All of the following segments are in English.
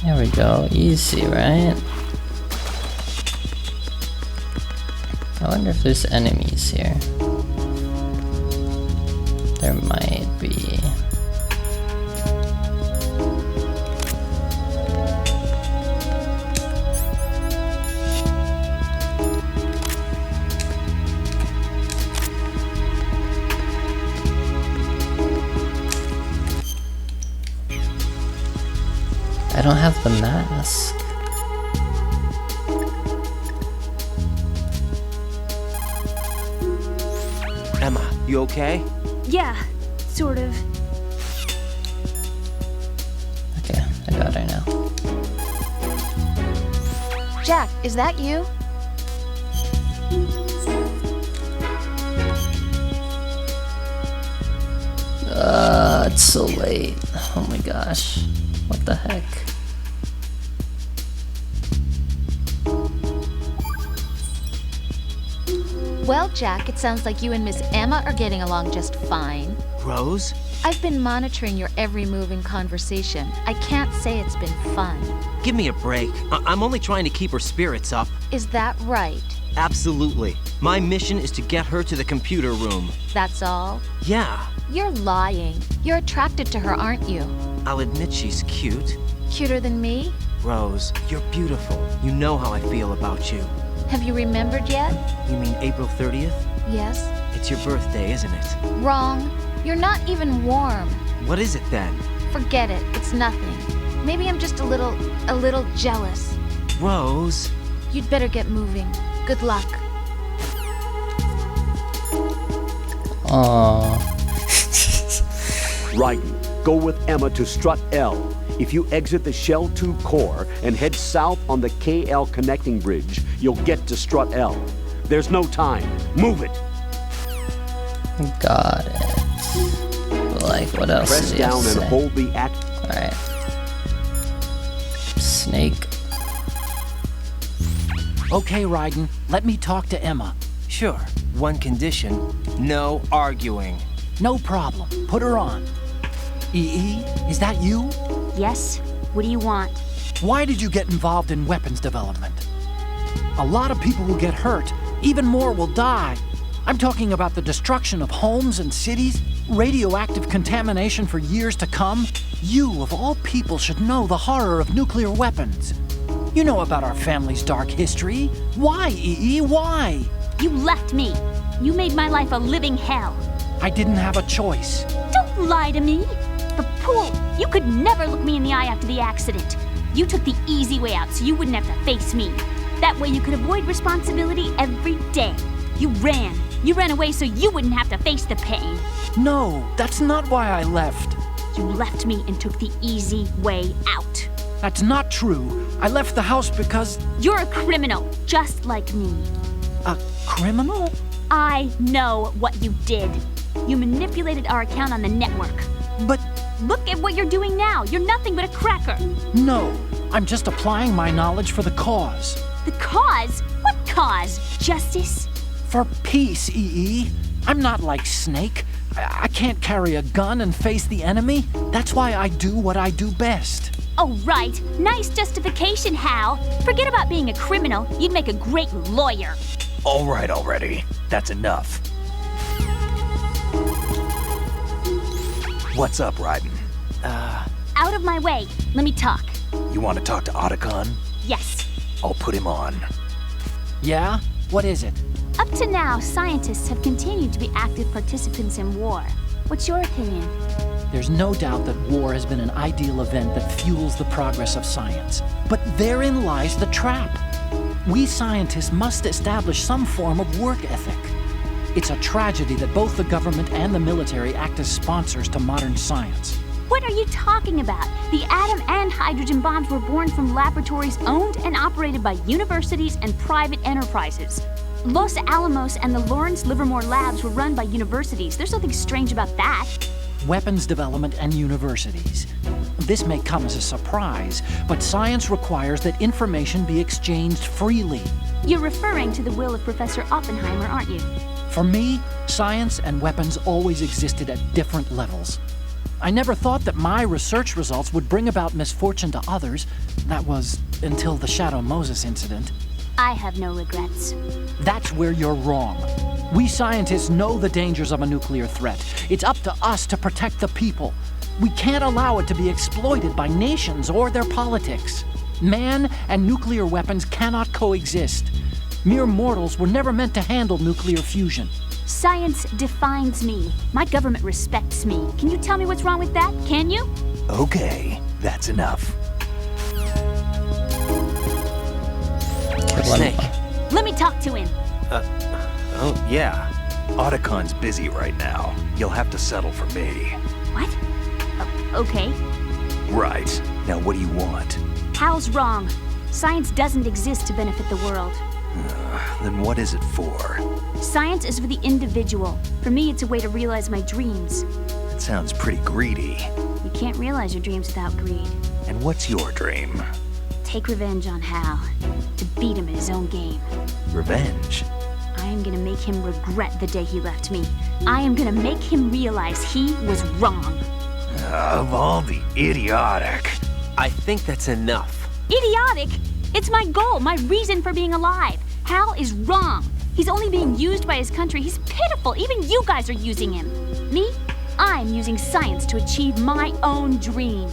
There we go. Easy, right? I wonder if there's enemies here. There might be. I don't have the mask. Emma, you okay? Yeah, sort of. Okay, I got her now. Jack, is that you? It's so late. Oh my gosh. What the heck? Well, Jack, it sounds like you and Miss Emma are getting along just fine. Rose? I've been monitoring your every move in conversation. I can't say it's been fun. Give me a break. I'm only trying to keep her spirits up. Is that right? Absolutely. My mission is to get her to the computer room. That's all? Yeah. You're lying. You're attracted to her, aren't you? I'll admit she's cute. Cuter than me? Rose, you're beautiful. You know how I feel about you. Have you remembered yet? You mean April 30th? Yes. It's your birthday, isn't it? Wrong. You're not even warm. What is it then? Forget it. It's nothing. Maybe I'm just a little jealous. Rose. You'd better get moving. Good luck. Aww. Raiden, go with Emma to Strut L. If you exit the Shell 2 core and head south on the KL connecting bridge, you'll get to Strut L. There's no time. Move it. Got it. Like, what else Press did he have down to and say? hold the Alright. Snake. Okay, Raiden, let me talk to Emma. Sure. One condition. No arguing. No problem. Put her on. EE, is that you? Yes? What do you want? Why did you get involved in weapons development? A lot of people will get hurt. Even more will die. I'm talking about the destruction of homes and cities, radioactive contamination for years to come. You, of all people, should know the horror of nuclear weapons. You know about our family's dark history. Why, EE? Why? You left me. You made my life a living hell. I didn't have a choice. Don't lie to me. The pool, you could never look me in the eye after the accident. You took the easy way out so you wouldn't have to face me. That way you could avoid responsibility every day. You ran. You ran away so you wouldn't have to face the pain. No, that's not why I left. You left me and took the easy way out. That's not true. I left the house because... You're a criminal, just like me. A criminal? I know what you did. You manipulated our account on the network. But Look at what you're doing now. You're nothing but a cracker. no, I'm just applying my knowledge for the cause. The cause? What cause? Justice? For peace, EE. I'm not like Snake. I can't carry a gun and face the enemy. That's why I do what I do best. Oh, right. Nice justification, Hal. Forget about being a criminal. You'd make a great lawyer. All right already. That's enough. What's up, Raiden? Out of my way. Let me talk. You want to talk to Otacon? Yes. I'll put him on. Yeah? What is it? Up to now, scientists have continued to be active participants in war. What's your opinion? There's no doubt that war has been an ideal event that fuels the progress of science. But therein lies the trap. We scientists must establish some form of work ethic. It's a tragedy that both the government and the military act as sponsors to modern science. What are you talking about? The atom and hydrogen bombs were born from laboratories owned and operated by universities and private enterprises. Los Alamos and the Lawrence Livermore labs were run by universities. There's nothing strange about that. Weapons development and universities. This may come as a surprise, but science requires that information be exchanged freely. You're referring to the will of Professor Oppenheimer, aren't you? For me, science and weapons always existed at different levels. I never thought that my research results would bring about misfortune to others. That was until the Shadow Moses incident. I have no regrets. That's where you're wrong. We scientists know the dangers of a nuclear threat. It's up to us to protect the people. We can't allow it to be exploited by nations or their politics. Man and nuclear weapons cannot coexist. Mere mortals were never meant to handle nuclear fusion. Science defines me. My government respects me. Can you tell me what's wrong with that? Can you? Okay, that's enough. Snake. Let me talk to him. Oh, yeah. Otacon's busy right now. You'll have to settle for me. What? Okay. Right. Now what do you want? Hal's wrong. Science doesn't exist to benefit the world. Then what is it for? Science is for the individual. For me, it's a way to realize my dreams. That sounds pretty greedy. You can't realize your dreams without greed. And what's your dream? Take revenge on Hal. To beat him in his own game. Revenge? I am gonna make him regret the day he left me. I am gonna make him realize he was wrong. Of all the idiotic. I think that's enough. Idiotic! It's my goal, my reason for being alive. Hal is wrong. He's only being used by his country. He's pitiful. Even you guys are using him. Me? I'm using science to achieve my own dream.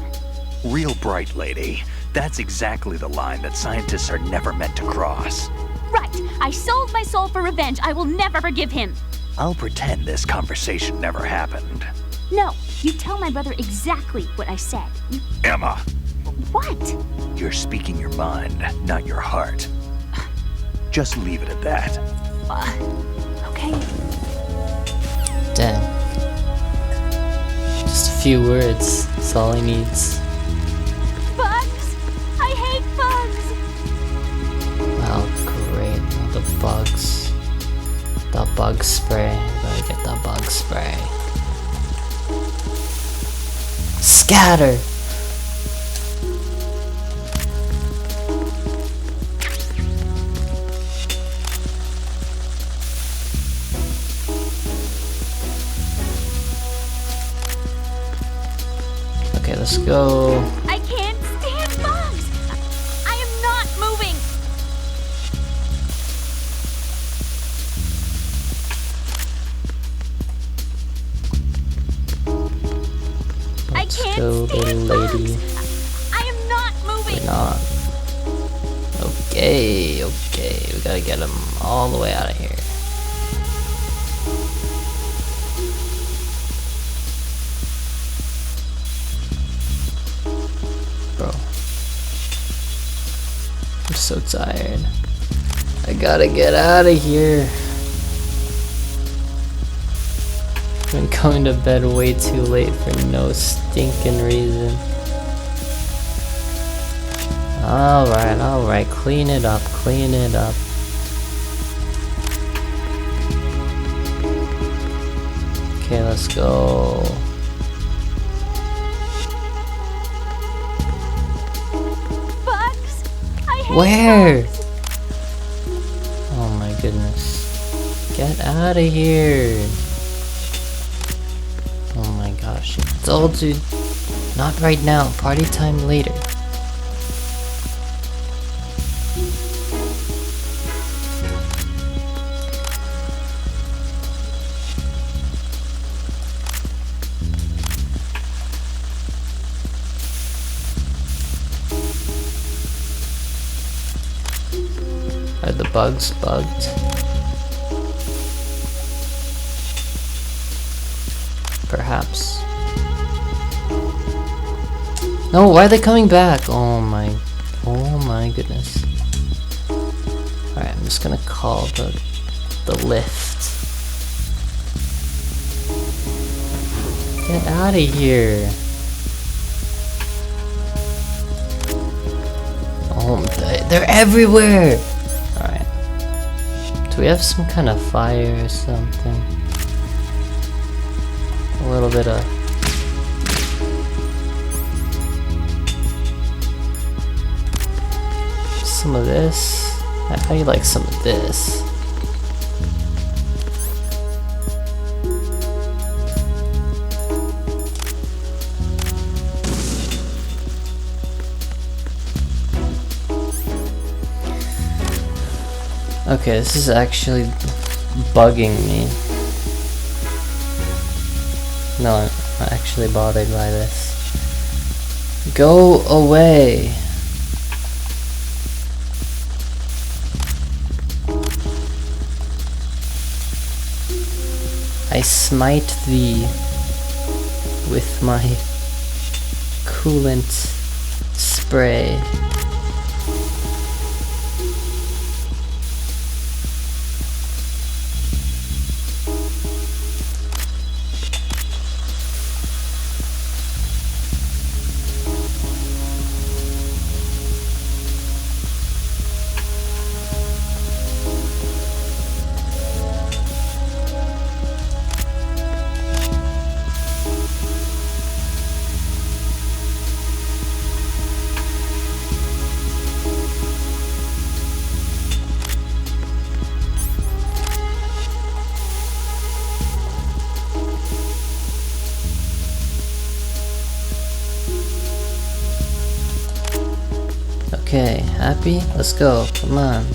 Real bright, lady. That's exactly the line that scientists are never meant to cross. Right. I sold my soul for revenge. I will never forgive him. I'll pretend this conversation never happened. No, you tell my brother exactly what I said. Emma, What? you're speaking your mind, not your heart. Just leave it at that. Okay. Damn. Just a few words. That's all he needs. Bugs! I hate bugs! Wow, great. Now the bugs. The bug spray. Gotta get the bug spray. Scatter! Okay, let's go. I can't stand bugs! I am not moving! I Let's can't go, stand little bugs! lady. I am not moving! We're not. Okay, okay. We gotta get him all the way out of here. Bro. I'm so tired. I gotta get out of here. I've been going to bed way too late for no stinking reason. Alright, clean it up, clean it up. Okay, let's go. Bugs! I hate Where? bugs! Oh my goodness. Get out of here. Oh my gosh. I told you. Not right now. Party time later. Are the bugs bugged? Perhaps. No, why are they coming back? Oh my goodness. Alright, I'm just gonna call the lift. Get out of here. Oh, they're everywhere! Alright. Do we have some kind of fire or something? A little bit of... some of this? How do you like some of this? Okay, this is actually bugging me. No, I'm not actually bothered by this. Go away! I smite thee with my coolant spray. Okay, happy? Let's go, come on.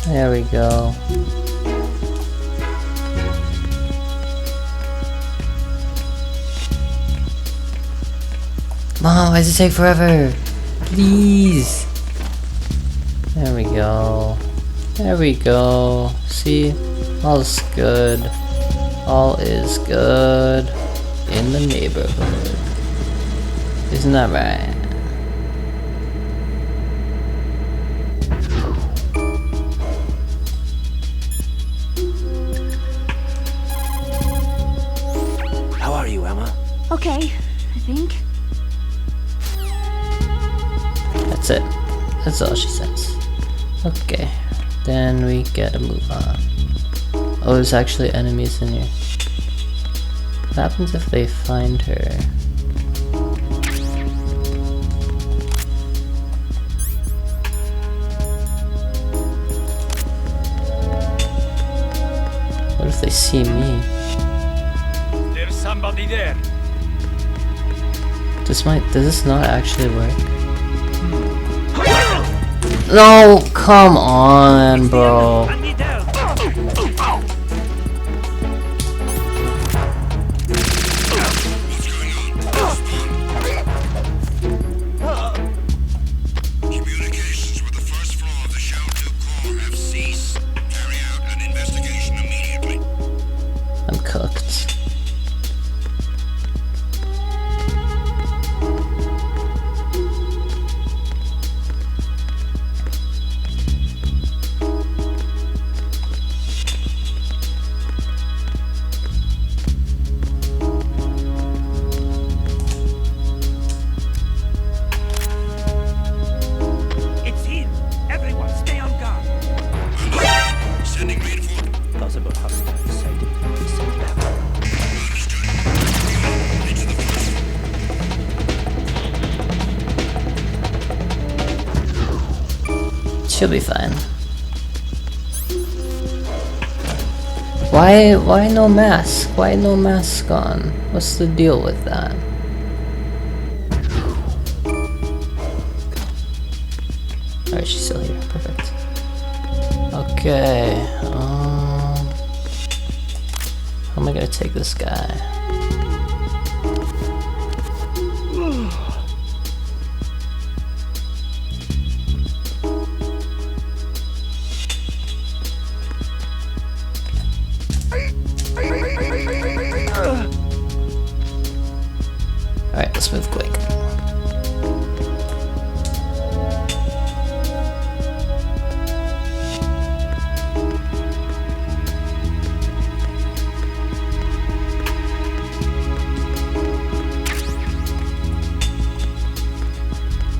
There we go. Mom, why does it take forever? Please. There we go. There we go. See? All's good. All is good in the neighborhood. Isn't that right? How are you, Emma? Okay, I think. That's it. That's all she says. Okay. Then we gotta move on. Oh, there's actually enemies in here. What happens if they find her? What if they see me? There's somebody there. Does this not actually work? No, come on, bro. I need help. Communications with the first floor of the Shell 2 core have ceased. Carry out an investigation immediately. I'm cooked. It's him. Everyone, stay on guard. Sending reinforcements. Possible hostile sighted. Descend level. Into the first She'll be fine. Why no mask? Why no mask on? What's the deal with that? Alright, she's still here. Perfect. Okay. How am I gonna take this guy? Alright, let's move quick.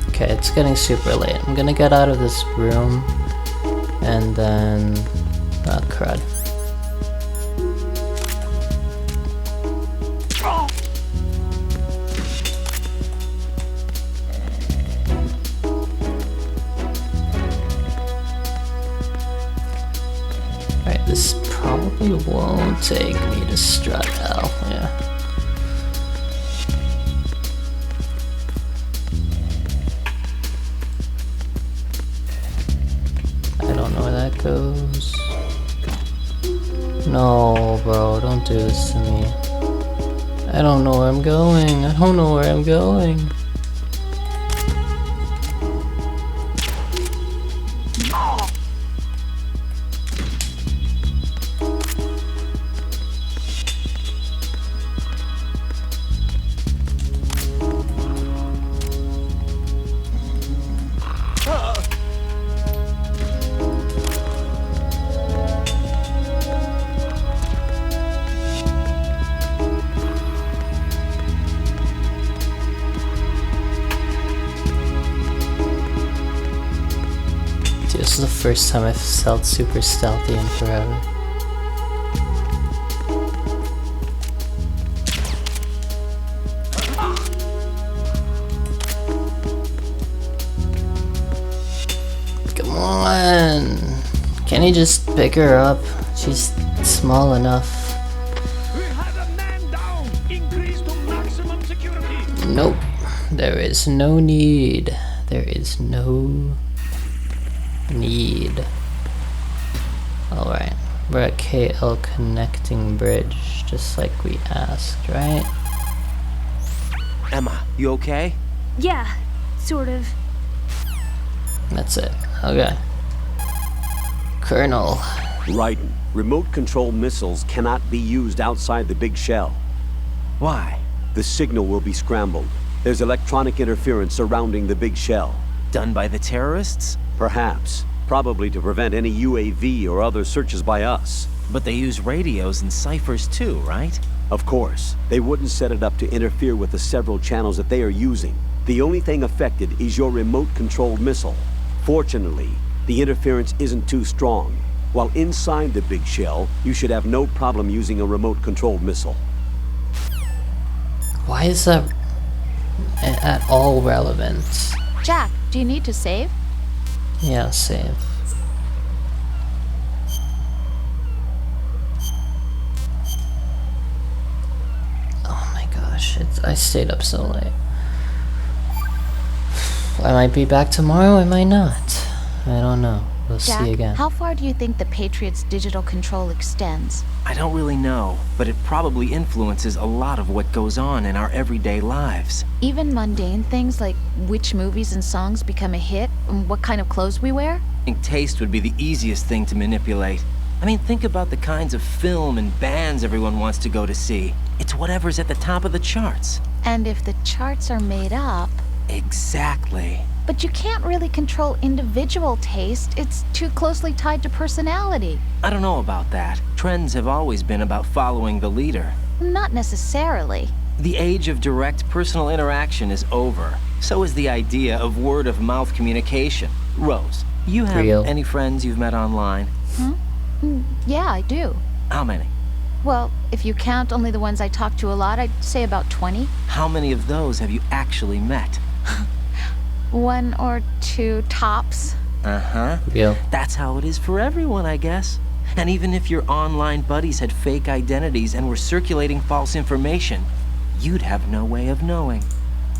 Okay, it's getting super late. I'm gonna get out of this room and then... oh, crud. Alright, this probably won't take me to Strut L, yeah. Don't do this to me. I don't know where I'm going. I don't know where I'm going. This is the first time I've felt super stealthy in forever. Come on! Can you just pick her up? She's small enough. We have a man down. Increase to maximum security. Nope. There is no need. There is no need. Alright. We're at KL Connecting Bridge, just like we asked, right? Emma, you okay? Yeah, sort of. That's it. Okay. Colonel. Raiden, remote control missiles cannot be used outside the big shell. Why? The signal will be scrambled. There's electronic interference surrounding the big shell. Done by the terrorists? Perhaps. Probably to prevent any UAV or other searches by us. But they use radios and ciphers too, right? Of course. They wouldn't set it up to interfere with the several channels that they are using. The only thing affected is your remote-controlled missile. Fortunately, the interference isn't too strong. While inside the big shell, you should have no problem using a remote-controlled missile. Why is that at all relevant? Jack, do you need to save? Yeah, save. Oh my gosh, I stayed up so late. I might be back tomorrow, I might not. I don't know. We'll Jack, see again. how far do you think the Patriots' digital control extends? I don't really know, but it probably influences a lot of what goes on in our everyday lives. Even mundane things like which movies and songs become a hit and what kind of clothes we wear? I think taste would be the easiest thing to manipulate. I mean, think about the kinds of film and bands everyone wants to go to see. It's whatever's at the top of the charts. And if the charts are made up... Exactly. But you can't really control individual taste. It's too closely tied to personality. I don't know about that. Trends have always been about following the leader. Not necessarily. The age of direct personal interaction is over. So is the idea of word-of-mouth communication. Rose, you have Real. any friends you've met online? Yeah, I do. How many? Well, if you count only the ones I talk to a lot, I'd say about 20. How many of those have you actually met? 1 or 2 tops. Uh-huh. Real. That's how it is for everyone, I guess. And even if your online buddies had fake identities and were circulating false information, you'd have no way of knowing.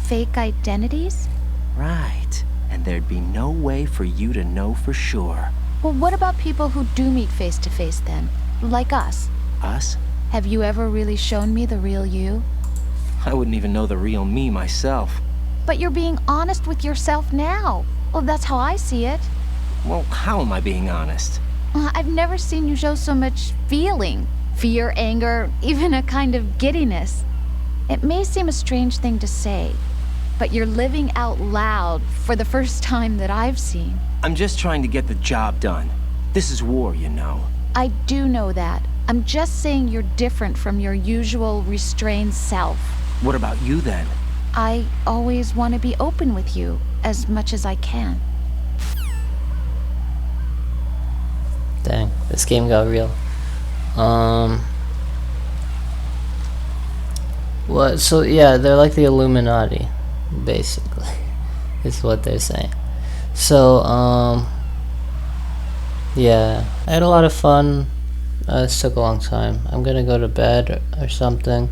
Fake identities? Right. And there'd be no way for you to know for sure. Well, what about people who do meet face to face then? Like us. Us? Have you ever really shown me the real you? I wouldn't even know the real me myself. But you're being honest with yourself now. Well, that's how I see it. Well, how am I being honest? I've never seen you show so much feeling. Fear, anger, even a kind of giddiness. It may seem a strange thing to say, but you're living out loud for the first time that I've seen. I'm just trying to get the job done. This is war, you know. I do know that. I'm just saying you're different from your usual restrained self. What about you then? I always want to be open with you as much as I can. Dang, this game got real. What? So yeah, they're like the Illuminati, basically, is what they're saying. So yeah, I had a lot of fun. This took a long time. I'm gonna go to bed or something.